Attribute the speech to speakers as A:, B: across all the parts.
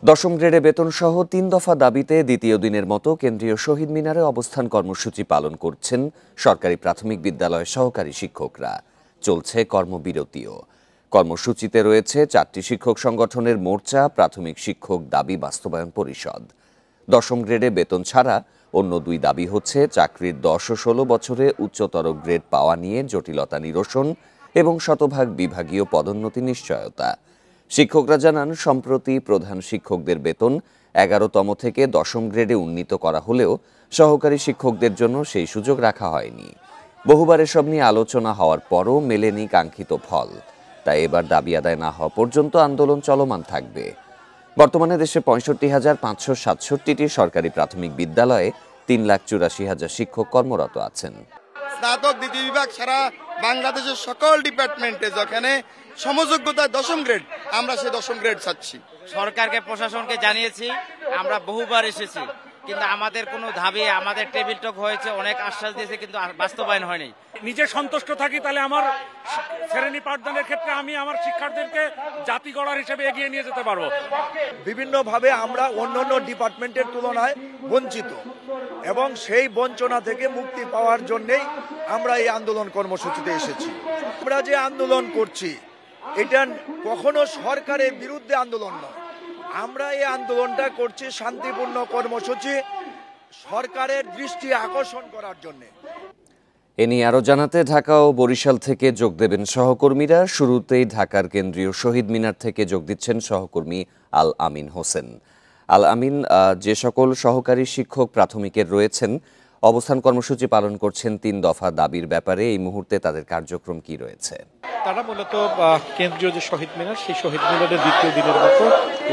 A: দশম গ্রেডে বেতনসহ ৩ দফা দাবিতে দ্বিতীয় দিনের মতো কেন্দ্রীয় শহীদ মিনারে অবস্থান কর্মসূচি পালন করছেন সরকারি প্রাথমিক বিদ্যালয়ের সহকারী শিক্ষকরা। চলছে কর্মবিরতিও। কর্মসূচিতে রয়েছে 4টি শিক্ষক সংগঠনের মোর্চা, প্রাথমিক শিক্ষক দাবি বাস্তবায়ন পরিষদ। দশম গ্রেডে বেতন ছাড়া অন্য 2 দাবি হচ্ছে চাকরির 10 ও 16 বছরে উচ্চতর গ্রেড পাওয়া নিয়ে জটিলতা নিরসন এবং শতভাগ বিভাগীয় পদোন্নতি নিশ্চয়তা। শিক্ষকরা জানান, সম্প্রতি প্রধান শিক্ষকদের বেতন 11তম থেকে 10ম গ্রেডে উন্নীত করা হলেও সহকারী শিক্ষকদের জন্য সেই সুযোগ রাখা হয়নি। বহুবার এসব নিয়ে আলোচনা হওয়ার পরও মেলেনি কাঙ্ক্ষিত ফল। তাই এবার দাবি আদায় না হওয়া পর্যন্ত আন্দোলন চলমান থাকবে। বর্তমানে দেশে 65,567টি সরকারি প্রাথমিক বিদ্যালয়ে 3,84,000 শিক্ষক কর্মরত আছেন।
B: স্নাতক দ্বিতীয় বিভাগ সারা বাংলাদেশের সকল ডিপার্টমেন্টে যেখানে সমযোগ্যতা 10ম গ্রেড, আমরা সেই 10ম গ্রেড চাচ্ছি।
C: সরকারকে, প্রশাসনকে জানিয়েছি, আমরা বহুবার এসেছি, কিন্তু আমাদের কোনো দাবি, আমাদের টেবিল টক হয়েছে, অনেক আশ্বাস দিয়েছে, কিন্তু বাস্তবায়ন হয়নি।
D: নিজে সন্তুষ্ট থাকি, তাহলে আমার শ্রেণী পাঠদানের ক্ষেত্রে আমি আমার শিক্ষার্থীদেরকে জাতি গড়ার হিসেবে এগিয়ে নিয়ে যেতে পারবো।
E: বিভিন্নভাবে আমরা অন্যান্য ডিপার্টমেন্টের তুলনায় বঞ্চিত, এবং সেই বঞ্চনা থেকে মুক্তি পাওয়ার জন্যই আমরা এই আন্দোলন কর্মসূচিতে এসেছি। আমরা যে আন্দোলন করছি এটা কখনো সরকারের বিরুদ্ধে আন্দোলন নয়। আমরা এই আন্দোলনটা করছি শান্তিপূর্ণ কর্মসূচি, সরকারের দৃষ্টি আকর্ষণ করার জন্য।
A: এ নিয়ে আরও জানাতে ঢাকা ও বরিশাল থেকে যোগ দেবেন সহকর্মীরা। শুরুতেই ঢাকার কেন্দ্রীয় শহীদ মিনার থেকে যোগ দিচ্ছেন সহকর্মী আল আমিন হোসেন। আল আমিন, যে সকল সহকারী শিক্ষক প্রাথমিকের রয়েছেন, অবস্থান কর্মসূচি পালন করছেন 3 দফা দাবির ব্যাপারে এই মুহূর্তে তাদের কার্যক্রম কি রয়েছে?
F: তারা মূলত কেন্দ্রীয় যে শহীদ মিনার, সেই শহীদ মিনারের দ্বিতীয় দিনের মতো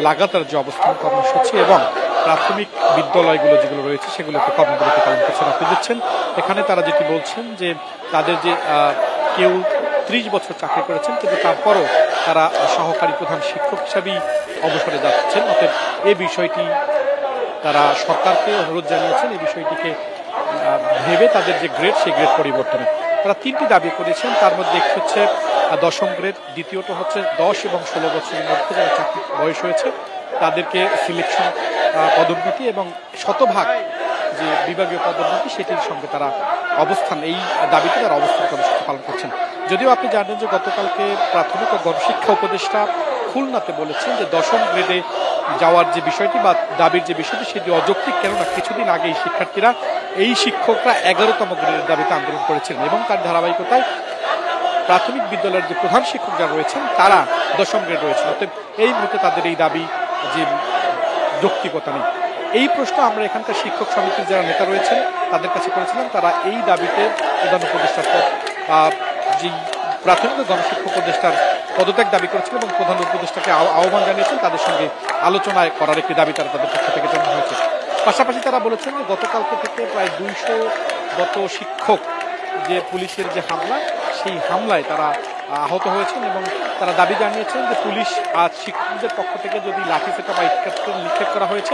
F: লাগাতার যে অবস্থান কর্মসূচি এবং প্রাথমিক বিদ্যালয়গুলো যেগুলো রয়েছে সেগুলোতে কর্মবিরতি পালন করছেন। আপনি দিচ্ছেন এখানে তারা যেটি বলছেন যে তাদের যে কেউ 30 বছর চাকরি করেছেন, কিন্তু তারপরও তারা সহকারী প্রধান শিক্ষক হিসাবেই অবসরে যাচ্ছেন। অতএব এই বিষয়টি তারা সরকারকে অনুরোধ জানিয়েছেন এই বিষয়টিকে ভেবে তাদের যে গ্রেড, সেই গ্রেড পরিবর্তনে তারা 3টি দাবি করেছেন। তার মধ্যে একটি হচ্ছে 10ম গ্রেড, দ্বিতীয়টা হচ্ছে 10 এবং 16 বছরের মধ্যে যারা চাকরি বয়স হয়েছে তাদেরকে সিলেকশন পদোন্নতি এবং শতভাগ যে বিভাগীয় পদোন্নতি, সেটির সঙ্গে তারা এই দাবিতে তারা অবস্থান কর্মসূচি পালন করছেন। যদিও আপনি জানেন যে গতকালকে প্রাথমিক ও গণশিক্ষা উপদেষ্টা খুলনাতে বলেছেন যে 10ম গ্রেডে যাওয়ার যে বিষয়টি বা দাবির যে বিষয়টি সেটি অযৌক্তিক, কেননা কিছুদিন আগে এই শিক্ষার্থীরা, এই শিক্ষকরা 11তম গ্রেডের দাবিতে আন্দোলন করেছিলেন এবং তার ধারাবাহিকতায় প্রাথমিক বিদ্যালয়ের যে প্রধান শিক্ষক যারা রয়েছেন তারা 10ম গ্রেড রয়েছেন। অর্থাৎ এই মুহূর্তে তাদের এই দাবি যে যৌক্তিকতা নেই। এই প্রশ্ন আমরা এখানকার শিক্ষক সমিতির যারা নেতা রয়েছেন তাদের কাছে করেছিলাম। তারা এই দাবিতে প্রধান উপদেষ্টার পদ, যে প্রাথমিক গণশিক্ষা উপদেষ্টার পদত্যাগ দাবি করেছিল এবং প্রধান উপদেষ্টাকে আহ্বান জানিয়েছেন তাদের সঙ্গে আলোচনায় করার একটি দাবি তারা তাদের পক্ষ থেকে জানানো হয়েছে। পাশাপাশি তারা বলেছেন যে গতকালকে থেকে প্রায় 200 গত শিক্ষক যে পুলিশের যে হামলা, সেই হামলায় তারা আহত হয়েছেন এবং তারা দাবি জানিয়েছেন যে পুলিশ আজ শিক্ষকদের পক্ষ থেকে যদি লাঠিপেটা বা ইটকাঠি নিক্ষেপ করা হয়েছে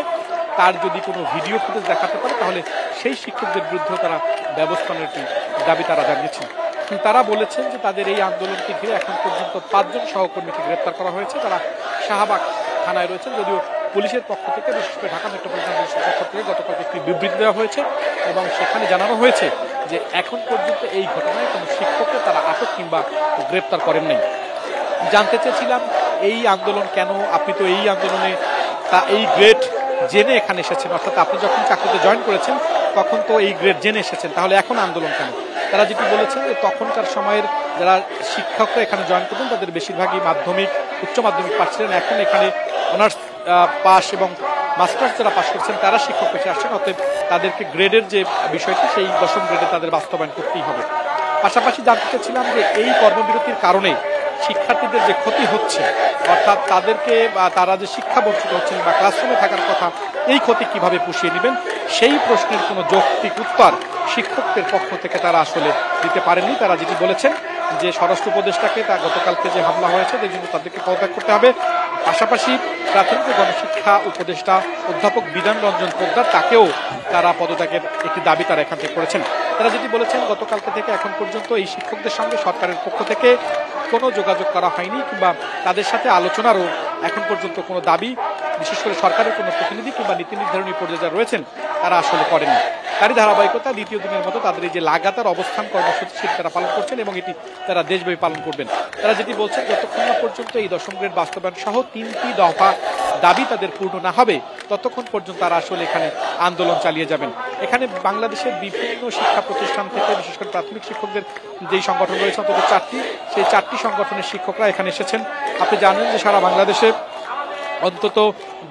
F: তার যদি কোনো ভিডিও ফুটেজ দেখাতে পারে তাহলে সেই শিক্ষকদের বিরুদ্ধে তারা ব্যবস্থা নেওয়ার দাবি তারা জানিয়েছেন। তারা বলেছেন যে তাদের এই আন্দোলনকে ঘিরে এখন পর্যন্ত 5 জন সহকর্মীকে গ্রেপ্তার করা হয়েছে। তারা শাহবাগ থানায় রয়েছেন। যদিও পুলিশের পক্ষ থেকে, বিশেষ করে ঢাকা মেট্রোপলিটন পুলিশের পক্ষ থেকে গতকাল একটি বিবৃতি দেওয়া হয়েছে এবং সেখানে জানানো হয়েছে যে এখন পর্যন্ত এই ঘটনায় কোনো শিক্ষককে তারা আটক কিংবা গ্রেপ্তার করেন নাই। জানতে চেয়েছিলাম এই আন্দোলন কেন? আপনি তো এই আন্দোলনে এই গ্রেড জেনে এখানে এসেছেন, অর্থাৎ আপনি যখন চাকরিতে জয়েন করেছেন তখন তো এই গ্রেড জেনে এসেছেন, তাহলে এখন আন্দোলন কেন? তারা যেটি বলেছেন যে তখনকার সময়ের যারা শিক্ষকরা এখানে জয়েন করতেন তাদের বেশিরভাগই মাধ্যমিক, উচ্চ মাধ্যমিক পাস ছিলেন। এখন এখানে অনার্স পাস এবং মাস্টার্স যারা পাস করছেন তারা শিক্ষক পেশে আসছেন। অতএব তাদেরকে গ্রেডের যে বিষয়টি, সেই 10ম গ্রেডে তাদের বাস্তবায়ন করতেই হবে। পাশাপাশি জানতে চাচ্ছিলাম যে এই কর্মবিরতির কারণে শিক্ষার্থীদের যে ক্ষতি হচ্ছে, অর্থাৎ তাদেরকে বা তারা যে শিক্ষা বঞ্চিত হচ্ছেন বা ক্লাসরুমে থাকার কথা, এই ক্ষতি কিভাবে পুষিয়ে নেবেন, সেই প্রশ্নের কোনো যৌক্তিক উত্তর শিক্ষকদের পক্ষ থেকে তারা আসলে দিতে পারেননি। তারা যেটি বলেছেন যে স্বরাষ্ট্র উপদেষ্টাকে তা গতকালকে যে হামলা হয়েছে এই জন্য তাদেরকে পদত্যাগ করতে হবে। পাশাপাশি প্রাথমিক গণশিক্ষা উপদেষ্টা অধ্যাপক বিধান রঞ্জন পোদ্দার, তাকেও তারা পদত্যাগের একটি দাবি তারা এখান থেকে করেছেন। তারা যেটি বলেছেন গতকালকে থেকে এখন পর্যন্ত এই শিক্ষকদের সঙ্গে সরকারের পক্ষ থেকে কোনো যোগাযোগ করা হয়নি কিংবা তাদের সাথে আলোচনারও এখন পর্যন্ত কোনো দাবি বিশেষ করে সরকারের কোনো প্রতিনিধি কিংবা নীতি নির্ধারণী পর্যায়ে যারা রয়েছেন তারা আসলে করেননি। তারই ধারাবাহিকতা দ্বিতীয় দিনের মতো তাদের এই যে লাগাতার অবস্থান কর্মসূচি সেটি তারা পালন করছেন এবং এটি তারা দেশব্যাপী পালন করবেন। তারা যেটি বলছেন, যতক্ষণ না পর্যন্ত এই 10ম গ্রেড বাস্তবায়ন সহ 3টি দফা দাবি তাদের পূর্ণ না হবে ততক্ষণ পর্যন্ত তারা আসলে এখানে আন্দোলন চালিয়ে যাবেন। এখানে বাংলাদেশের বিভিন্ন শিক্ষা প্রতিষ্ঠান থেকে বিশেষ করে প্রাথমিক শিক্ষকদের যেই সংগঠন রয়েছে অন্তত 4টি, সেই 4টি সংগঠনের শিক্ষকরা এখানে এসেছেন। আপনি জানেন যে সারা বাংলাদেশে অন্তত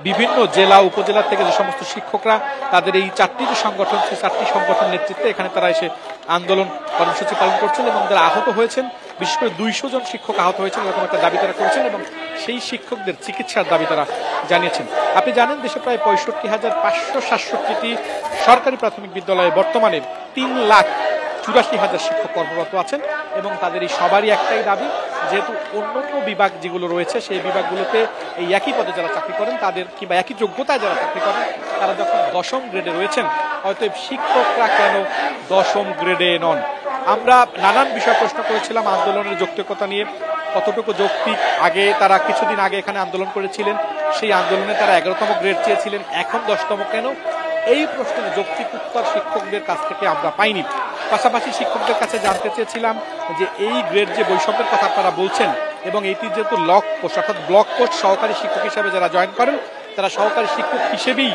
F: বিভিন্ন জেলা উপজেলা থেকে যে সমস্ত শিক্ষকরা তাদের এই 4টি যে সংগঠন, সেই 4টি সংগঠন নেতৃত্বে এখানে তারা এসে আন্দোলন কর্মসূচি পালন করছেন এবং যারা আহত হয়েছেন, বিশেষ করে 200 জন শিক্ষক আহত হয়েছেন এরকম একটা দাবি তারা করেছেন এবং সেই শিক্ষকদের চিকিৎসার দাবি তারা জানিয়েছেন। আপনি জানেন দেশে প্রায় 65,567টি সরকারি প্রাথমিক বিদ্যালয়ে বর্তমানে 3,84,000 শিক্ষক কর্মরত আছেন এবং তাদের এই সবারই একটাই দাবি, যেহেতু অন্যান্য বিভাগ যেগুলো রয়েছে সেই বিভাগগুলোতে এই একই পদে যারা চাকরি করেন তাদের কিংবা একই যোগ্যতায় যারা চাকরি করেন তারা যখন 10ম গ্রেডে রয়েছেন, হয়তো শিক্ষকরা কেন 10ম গ্রেডে নন। আমরা নানান বিষয় প্রশ্ন করেছিলাম আন্দোলনের যৌক্তিকতা নিয়ে, কতটুকু যৌক্তিক। আগে তারা কিছুদিন আগে এখানে আন্দোলন করেছিলেন, সেই আন্দোলনে তারা 11তম গ্রেড চেয়েছিলেন, এখন 10তম কেন? এই প্রশ্নের যৌক্তিক উত্তর শিক্ষকদের কাছ থেকে আমরা পাইনি। পাশাপাশি শিক্ষকদের কাছে জানতে চেয়েছিলাম যে এই গ্রেড যে বৈষম্যের কথা আপনারা বলছেন এবং এটি যেহেতু লক পোস্ট অর্থাৎ ব্লক পোস্ট সহকারী শিক্ষক হিসেবে যারা জয়েন করেন তারা সহকারী শিক্ষক হিসেবেই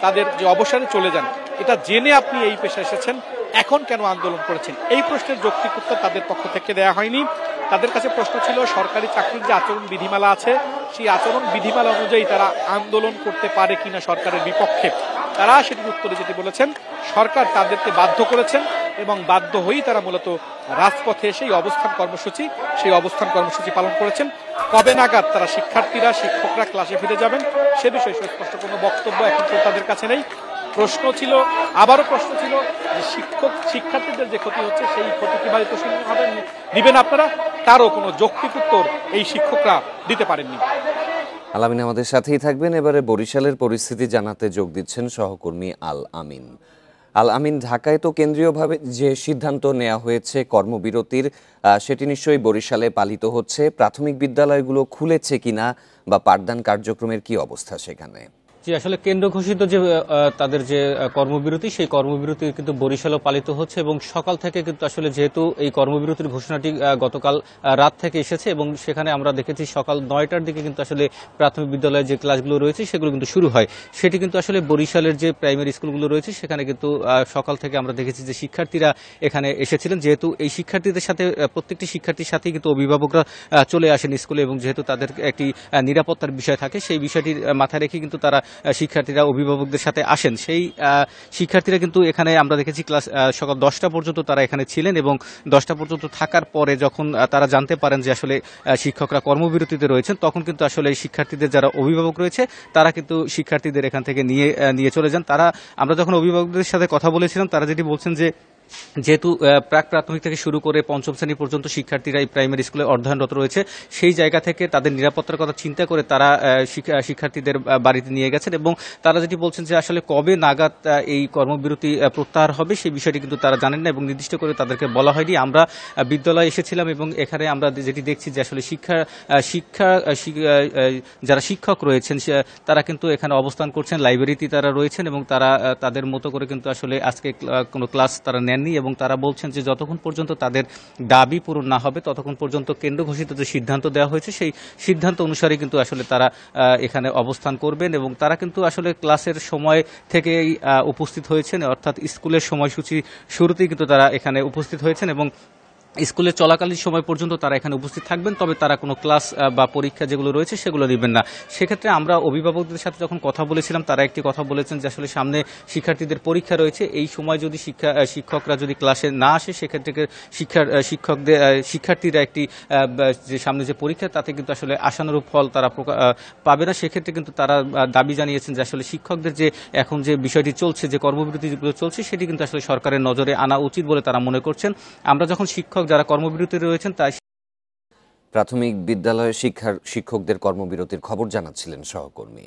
F: তাদের যে অবসরে চলে যান, এটা জেনে আপনি এই পেশায় এসেছেন, এখন কেন আন্দোলন করেছেন? এই প্রশ্নের যৌক্তিক উত্তর তাদের পক্ষ থেকে দেওয়া হয়নি। তাদের কাছে প্রশ্ন ছিল সরকারি চাকরির যে আচরণ বিধিমালা আছে সেই আচরণ বিধিমালা অনুযায়ী তারা আন্দোলন করতে পারে কিনা সরকারের বিপক্ষে। তারা সেটির উত্তরে যেটি বলেছেন, সরকার তাদেরকে বাধ্য করেছেন এবং বাধ্য হয়েই তারা মূলত রাজপথে এসে সেই অবস্থান কর্মসূচি পালন করেছেন। কবে নাগাদ তারা শিক্ষার্থীরা শিক্ষকরা ক্লাসে ফিরে যাবেন সে বিষয়ে সুস্পষ্ট কোনো বক্তব্য এখন তাদের কাছে নেই। আবারও প্রশ্ন ছিল যে শিক্ষার্থীদের যে ক্ষতি হচ্ছে সেই ক্ষতি কিভাবে প্রশমন নিবেন আপনারা, তারও কোনো যৌক্তিক উত্তর এই শিক্ষকরা দিতে পারেননি।
A: আল-আমিন আমাদের সাথেই থাকবেন। এবারে বরিশালের পরিস্থিতি জানাতে যোগ দিচ্ছেন সহকর্মী আল-আমিন। আল-আমিন, ঢাকায় তো কেন্দ্রীয়ভাবে যে সিদ্ধান্ত নেওয়া হয়েছে কর্মবিরতির, সেটি নিশ্চয়ই বরিশালে পালিত হচ্ছে। প্রাথমিক বিদ্যালয়গুলো খুলেছে কিনা বা পাঠদান কার্যক্রমের কি অবস্থা সেখানে?
G: জি, আসলে কেন্দ্র ঘোষিত যে তাদের যে কর্মবিরতি, সেই কর্মবিরতি কিন্তু বরিশালেও পালিত হচ্ছে এবং সকাল থেকে কিন্তু আসলে যেহেতু এই কর্মবিরতির ঘোষণাটি গতকাল রাত থেকে এসেছে এবং সেখানে আমরা দেখেছি সকাল 9টার দিকে কিন্তু আসলে প্রাথমিক বিদ্যালয়ের যে ক্লাসগুলো রয়েছে সেগুলো কিন্তু শুরু হয়। সেটি কিন্তু আসলে বরিশালের যে প্রাইমারি স্কুলগুলো রয়েছে সেখানে কিন্তু সকাল থেকে আমরা দেখেছি যে শিক্ষার্থীরা এখানে এসেছিলেন। যেহেতু এই শিক্ষার্থীদের সাথে প্রত্যেকটি শিক্ষার্থীর সাথেই কিন্তু অভিভাবকরা চলে আসেন স্কুলে এবং যেহেতু তাদের একটি নিরাপত্তার বিষয় থাকে সেই বিষয়টির মাথায় রেখে কিন্তু তারা শিক্ষার্থীরা অভিভাবকদের সাথে আসেন। সেই শিক্ষার্থীরা কিন্তু এখানে আমরা দেখেছি ক্লাস সকাল 10টা পর্যন্ত তারা এখানে ছিলেন এবং 10টা পর্যন্ত থাকার পরে যখন তারা জানতে পারেন যে আসলে শিক্ষকরা কর্মবিরতিতে রয়েছেন তখন কিন্তু আসলে শিক্ষার্থীদের যারা অভিভাবক রয়েছে তারা কিন্তু শিক্ষার্থীদের এখান থেকে নিয়ে চলে যান। আমরা যখন অভিভাবকদের সাথে কথা বলেছিলাম তারা যেটি বলছেন যে যেহেতু প্রাক প্রাথমিক থেকে শুরু করে 5ম শ্রেণী পর্যন্ত শিক্ষার্থীরা এই প্রাইমারি স্কুলে অধ্যয়নরত রয়েছে, সেই জায়গা থেকে তাদের নিরাপত্তার কথা চিন্তা করে তারা শিক্ষার্থীদের বাড়িতে নিয়ে গেছেন এবং তারা যেটি বলছেন যে আসলে কবে নাগাদ এই কর্মবিরতি প্রত্যাহার হবে সেই বিষয়টি কিন্তু তারা জানেন না এবং নির্দিষ্ট করে তাদেরকে বলা হয়নি। আমরা বিদ্যালয়ে এসেছিলাম এবং এখানে আমরা যেটি দেখছি যে আসলে যারা শিক্ষক রয়েছেন তারা কিন্তু এখানে অবস্থান করছেন, লাইব্রেরিতে তারা রয়েছেন এবং তারা তাদের মতো করে কিন্তু আসলে আজকে কোনো ক্লাস তারা নেননি এবং তারা বলছেন যে যতক্ষণ পর্যন্ত তাদের দাবি পূরণ না হবে ততক্ষণ পর্যন্ত কেন্দ্র ঘোষিত যে সিদ্ধান্ত দেওয়া হয়েছে সেই সিদ্ধান্ত অনুসারে কিন্তু আসলে তারা এখানে অবস্থান করবেন এবং তারা কিন্তু আসলে ক্লাসের সময় থেকেই উপস্থিত হয়েছেন, অর্থাৎ স্কুলের সময়সূচি শুরুতেই কিন্তু তারা এখানে উপস্থিত হয়েছেন এবং স্কুলে চলাকালীন সময় পর্যন্ত তারা এখানে উপস্থিত থাকবেন, তবে তারা কোনো ক্লাস বা পরীক্ষা যেগুলো রয়েছে সেগুলো নেবেন না। সেক্ষেত্রে আমরা অভিভাবকদের সাথে যখন কথা বলেছিলাম তারা একটি কথা বলেছেন যে আসলে সামনে শিক্ষার্থীদের পরীক্ষা রয়েছে, এই সময় যদি শিক্ষকরা যদি ক্লাসে না আসে সেক্ষেত্রে শিক্ষার্থীরা একটি যে সামনে যে পরীক্ষা তাতে কিন্তু আসলে আশানুরূপ ফল তারা পাবে না। সেক্ষেত্রে কিন্তু তারা দাবি জানিয়েছেন যে আসলে শিক্ষকদের যে এখন যে বিষয়টি চলছে, যে কর্মবিরতি যেগুলো চলছে সেটি কিন্তু আসলে সরকারের নজরে আনা উচিত বলে তারা মনে করছেন। আমরা যখন যারা কর্মবিরতিতে রয়েছেন তাই
A: প্রাথমিক বিদ্যালয়ে শিক্ষকদের কর্মবিরতির খবর জানাচ্ছিলেন সহকর্মী।